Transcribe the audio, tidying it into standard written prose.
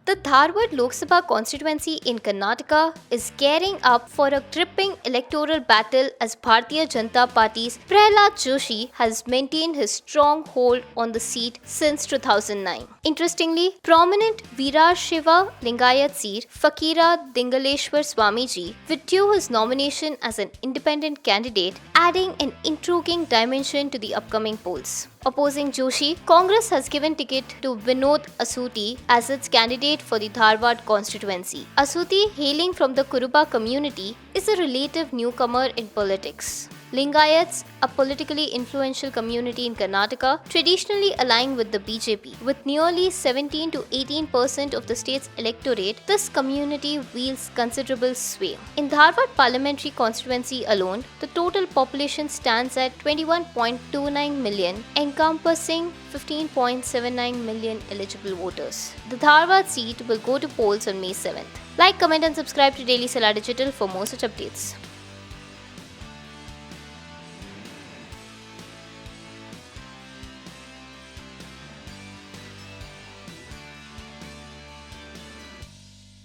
The Dharwad Loksabha constituency in Karnataka is gearing up for a gripping electoral battle as Bharatiya Janata Party's Prahlad Joshi has maintained his strong hold on the seat since 2009. Interestingly, prominent Virar Shiva Lingayat seat Fakira Dingaleshwar Swamiji withdrew his nomination as an independent candidate, adding an intriguing dimension to the upcoming polls. Opposing Joshi, Congress has given ticket to Vinod Asooti as its candidate for the Dharwad constituency. Asooti, hailing from the Kuruba community, is a relative newcomer in politics. Lingayats, a politically influential community in Karnataka, traditionally align with the BJP. With nearly 17 to 18% of the state's electorate, this community wields considerable sway. In Dharwad parliamentary constituency alone, the total population stands at 21.29 million, encompassing 15.79 million eligible voters. The Dharwad seat will go to polls on May 7th. Like, comment and subscribe to Daily Salar Digital for more such updates.